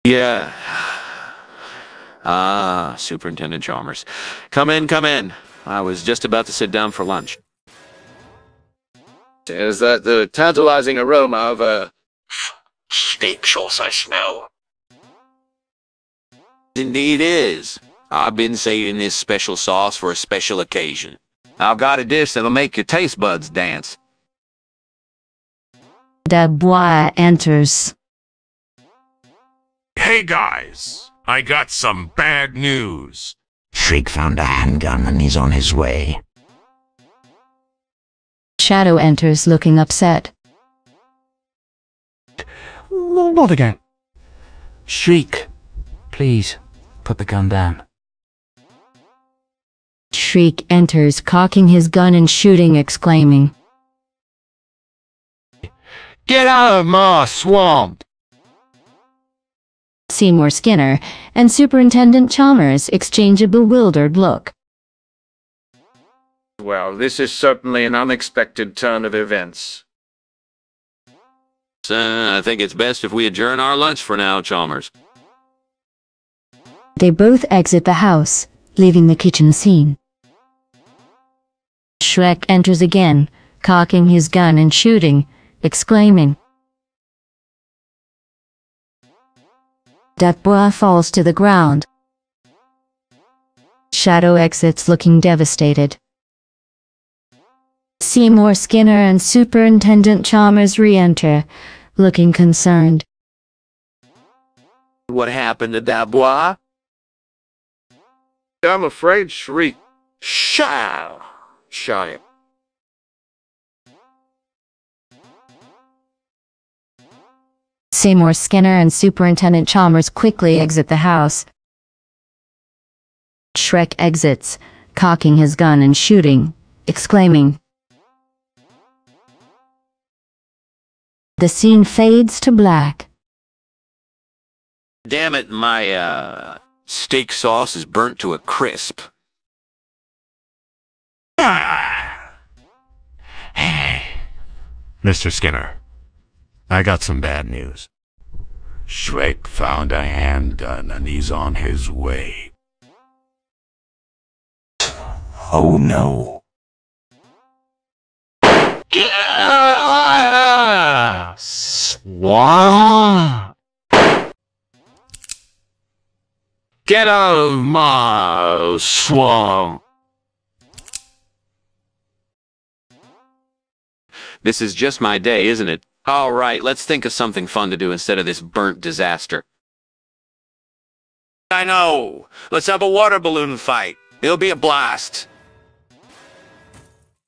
Yeah. Ah, Superintendent Chalmers. Come in, come in. I was just about to sit down for lunch. Is that the tantalizing aroma of a steak sauce I smell? Indeed is. I've been saving this special sauce for a special occasion. I've got a dish that'll make your taste buds dance. Dat Boi enters. Hey guys, I got some bad news. Shrek found a handgun and he's on his way. Shadow enters looking upset. Not again. Shrek, please, put the gun down. Shrek enters cocking his gun and shooting, exclaiming, Get out of Mah Swamp! Seymour Skinner and Superintendent Chalmers exchange a bewildered look. Well, this is certainly an unexpected turn of events. I think it's best if we adjourn our lunch for now, Chalmers. They both exit the house, leaving the kitchen scene. Shrek enters again, cocking his gun and shooting, exclaiming. Dat Boi falls to the ground. Shadow exits looking devastated. Seymour Skinner and Superintendent Chalmers re-enter, looking concerned. What happened to Dat Boi? I'm afraid Shrek shot him. Seymour Skinner and Superintendent Chalmers quickly exit the house. Shrek exits, cocking his gun and shooting, exclaiming. The scene fades to black. Damn it, my, steak sauce is burnt to a crisp. Hey, Mr. Skinner, I got some bad news. Shrek found a handgun and he's on his way. Oh no. Swamp! Get out of my swamp! This is just my day, isn't it? All right, let's think of something fun to do instead of this burnt disaster. I know! Let's have a water balloon fight. It'll be a blast.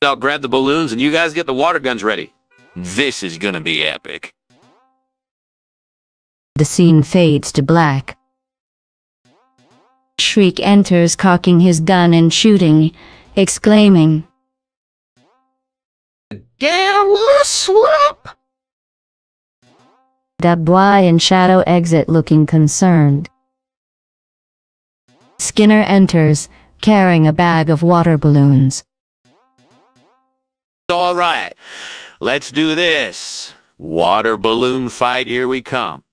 I'll grab the balloons and you guys get the water guns ready. This is gonna be epic. The scene fades to black. Shrek enters cocking his gun and shooting, exclaiming. Damn Mah Swamp! Dat Boi and Shadow exit looking concerned. Skinner enters, carrying a bag of water balloons. All right, let's do this. Water balloon fight, here we come.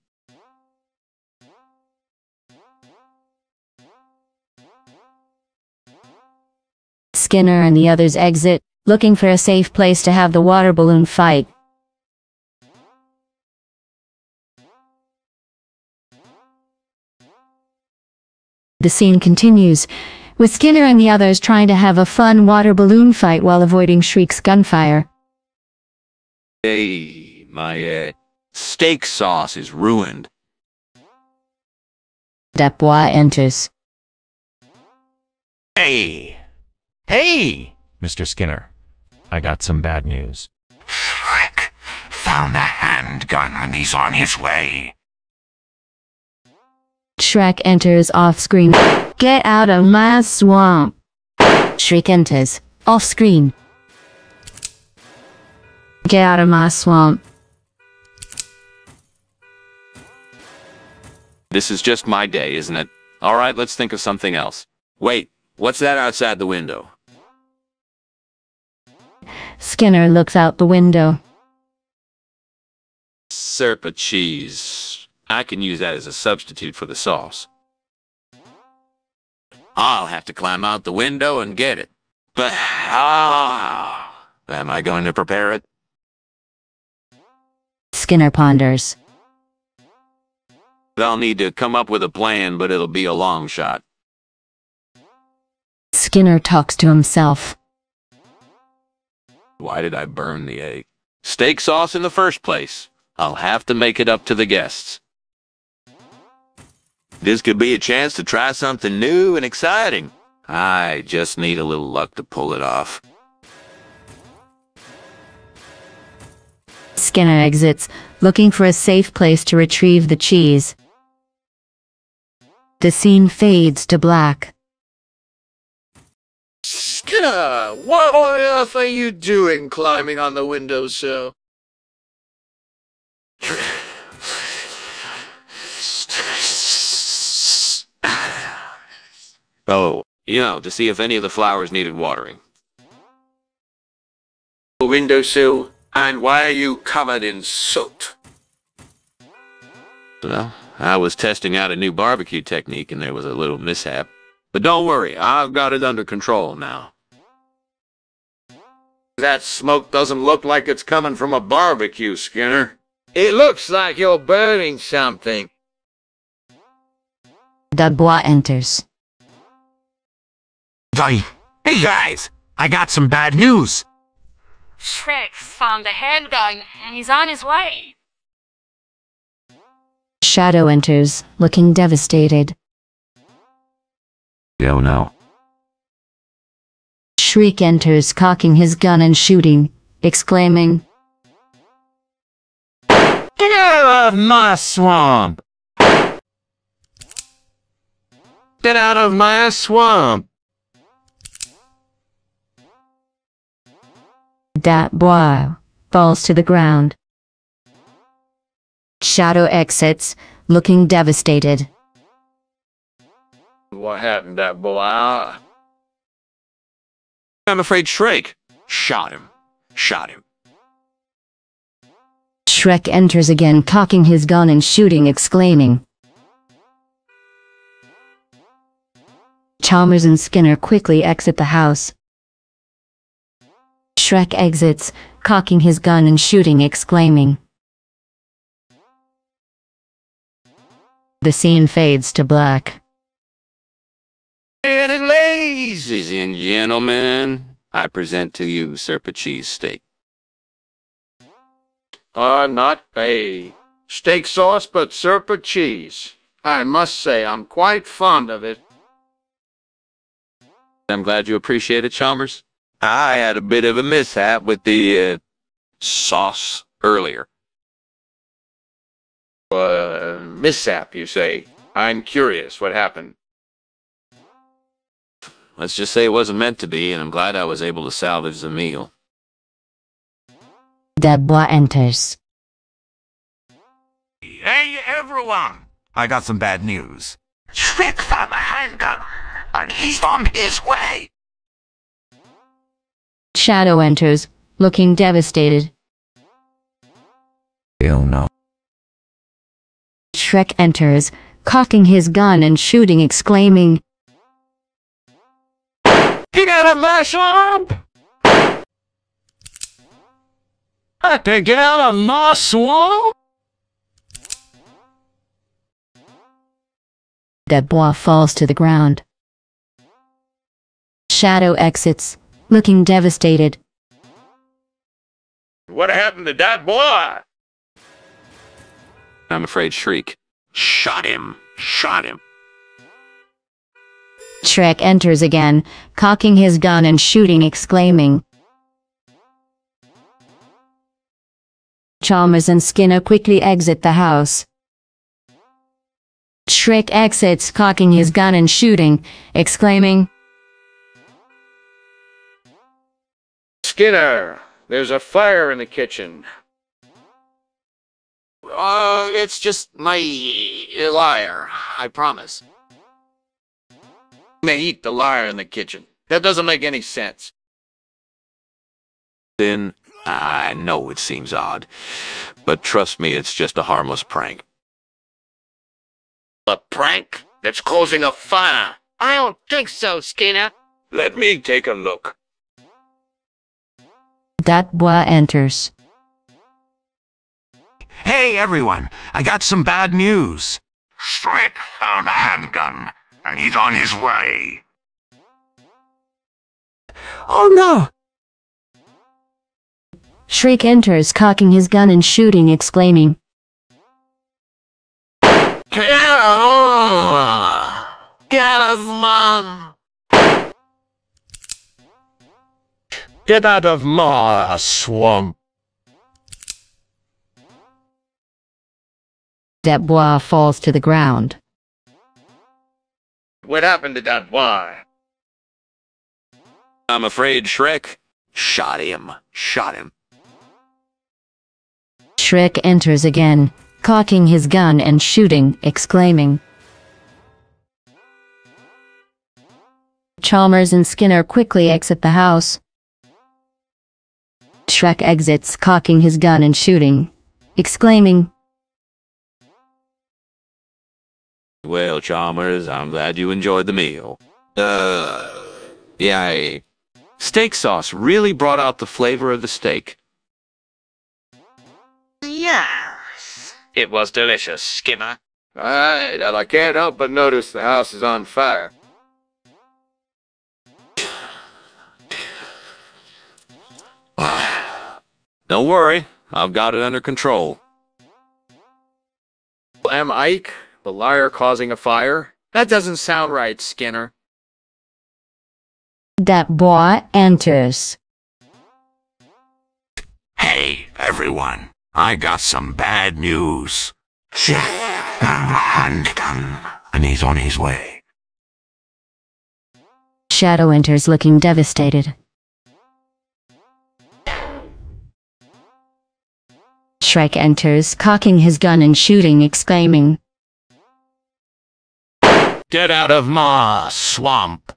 Skinner and the others exit, looking for a safe place to have the water balloon fight. The scene continues, with Skinner and the others trying to have a fun water balloon fight while avoiding Shrek's gunfire. Hey, my, steak sauce is ruined. Dat Boi enters. Hey, Mr. Skinner, I got some bad news. Shrek found a handgun and he's on his way. Shrek enters off-screen. Get out of my swamp! Shrek enters, off-screen. Get out of my swamp. This is just my day, isn't it? All right, let's think of something else. Wait, what's that outside the window? Skinner looks out the window. Serpa cheese. I can use that as a substitute for the sauce. I'll have to climb out the window and get it. But how am I going to prepare it? Skinner ponders. I'll need to come up with a plan, but it'll be a long shot. Skinner talks to himself. Why did I burn the egg? Steak sauce in the first place. I'll have to make it up to the guests. This could be a chance to try something new and exciting. I just need a little luck to pull it off. Skinner exits, looking for a safe place to retrieve the cheese. The scene fades to black. Skinner, what on earth are you doing climbing on the windowsill? Oh, to see if any of the flowers needed watering. Windowsill, and why are you covered in soot? Well, I was testing out a new barbecue technique and there was a little mishap. But don't worry, I've got it under control now. That smoke doesn't look like it's coming from a barbecue, Skinner. It looks like you're burning something. Dat Boi enters. Hey guys, I got some bad news. Shrek found a handgun and he's on his way. Shadow enters, looking devastated. Oh no. Shriek enters, cocking his gun and shooting, exclaiming, Get out of Mah Swamp! Get out of my swamp! Dat Boi falls to the ground. Shadow exits, looking devastated. What happened, Dat Boi? I'm afraid Shrek shot him. Shrek enters again, cocking his gun and shooting, exclaiming. Chalmers and Skinner quickly exit the house. Shrek exits, cocking his gun and shooting, exclaiming. The scene fades to black. And ladies and gentlemen, I present to you Serpa cheese steak. Not a steak sauce, but Serpa cheese. I must say, I'm quite fond of it. I'm glad you appreciate it, Chalmers. I had a bit of a mishap with the sauce earlier. Mishap, you say? I'm curious, what happened? Let's just say it wasn't meant to be, and I'm glad I was able to salvage the meal. Dat Boi enters. Hey everyone, I got some bad news. Shrek found a handgun, and he's on his way. Shadow enters, looking devastated. Oh no. Shrek enters, cocking his gun and shooting, exclaiming, You got a Mah Swamp? To get out of Mah Swamp? Dat Boi falls to the ground. Shadow exits, looking devastated. What happened to Dat Boi? I'm afraid Shriek shot him. Shrek enters again, cocking his gun and shooting, exclaiming. Chalmers and Skinner quickly exit the house. Shrek exits, cocking his gun and shooting, exclaiming. Skinner, there's a fire in the kitchen. It's just my liar, I promise. They eat the liar in the kitchen. That doesn't make any sense. in. I know it seems odd, but trust me, it's just a harmless prank. A prank that's causing a fire. I don't think so, Skinner. Let me take a look. Dat Boi enters. Hey, everyone. I got some bad news. Shrek found a handgun, and he's on his way. Oh, no. Shrek enters, cocking his gun and shooting, exclaiming, Get out, man! Get out of Mah Swamp! Dat Boi falls to the ground. What happened to Dat Boi? I'm afraid Shrek shot him. Shrek enters again, cocking his gun and shooting, exclaiming. Chalmers and Skinner quickly exit the house. Shrek exits, cocking his gun and shooting, exclaiming. Well, Chalmers, I'm glad you enjoyed the meal. Yeah, steak sauce really brought out the flavor of the steak. Yes. It was delicious, Skinner. Alright, and I can't help but notice the house is on fire. Don't worry, I've got it under control. Am Ike, the liar, causing a fire? That doesn't sound right, Skinner. Dat Boi enters. Hey, everyone. I got some bad news. Shrek found a handgun, and he's on his way. Shadow enters, looking devastated. Shrek enters, cocking his gun and shooting, exclaiming. Get out of Mah Swamp!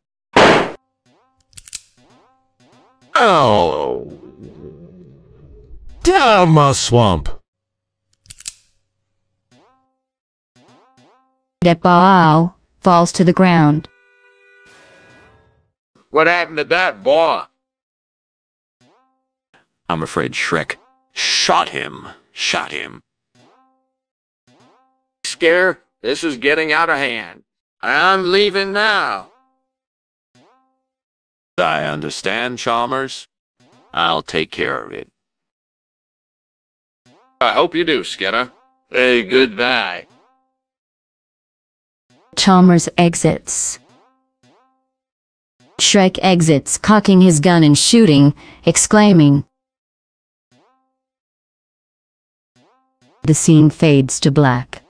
Oh! Down, Mah Swamp! Dat Boi falls to the ground. What happened to Dat Boi? I'm afraid Shrek shot him. Skinner, this is getting out of hand. I'm leaving now. I understand, Chalmers. I'll take care of it. I hope you do, Skinner. Hey, goodbye. Chalmers exits. Shrek exits, cocking his gun and shooting, exclaiming. The scene fades to black.